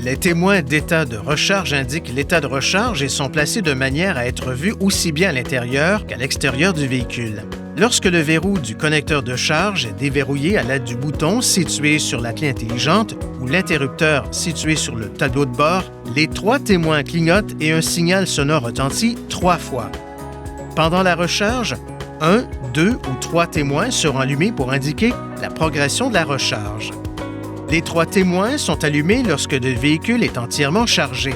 Les témoins d'état de recharge indiquent l'état de recharge et sont placés de manière à être vus aussi bien à l'intérieur qu'à l'extérieur du véhicule. Lorsque le verrou du connecteur de charge est déverrouillé à l'aide du bouton situé sur la clé intelligente ou l'interrupteur situé sur le tableau de bord, les 3 témoins clignotent et un signal sonore retentit 3 fois. Pendant la recharge, 1, 2 ou 3 témoins seront allumés pour indiquer la progression de la recharge. Les 3 témoins sont allumés lorsque le véhicule est entièrement chargé.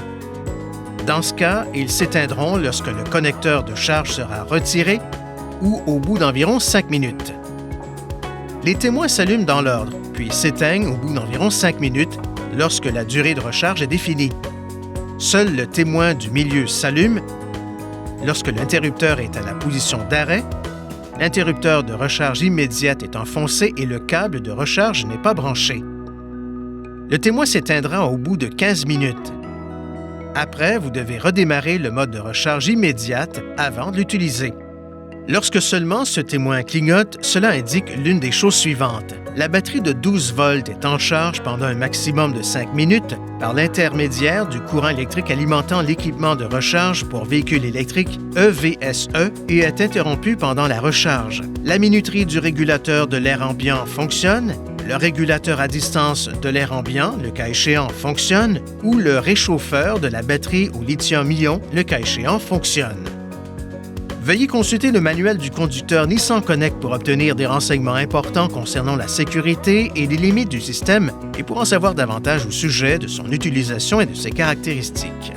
Dans ce cas, ils s'éteindront lorsque le connecteur de charge sera retiré ou au bout d'environ 5 minutes. Les témoins s'allument dans l'ordre, puis s'éteignent au bout d'environ 5 minutes lorsque la durée de recharge est définie. Seul le témoin du milieu s'allume lorsque l'interrupteur est à la position d'arrêt, l'interrupteur de recharge immédiate est enfoncé et le câble de recharge n'est pas branché. Le témoin s'éteindra au bout de 15 minutes. Après, vous devez redémarrer le mode de recharge immédiate avant de l'utiliser. Lorsque seulement ce témoin clignote, cela indique l'une des choses suivantes. La batterie de 12 volts est en charge pendant un maximum de 5 minutes par l'intermédiaire du courant électrique alimentant l'équipement de recharge pour véhicules électriques EVSE et est interrompue pendant la recharge. La minuterie du régulateur de l'air ambiant fonctionne, le régulateur à distance de l'air ambiant, le cas échéant, fonctionne, ou le réchauffeur de la batterie au lithium-ion, le cas échéant, fonctionne. Veuillez consulter le manuel du conducteur Nissan Connect pour obtenir des renseignements importants concernant la sécurité et les limites du système et pour en savoir davantage au sujet de son utilisation et de ses caractéristiques.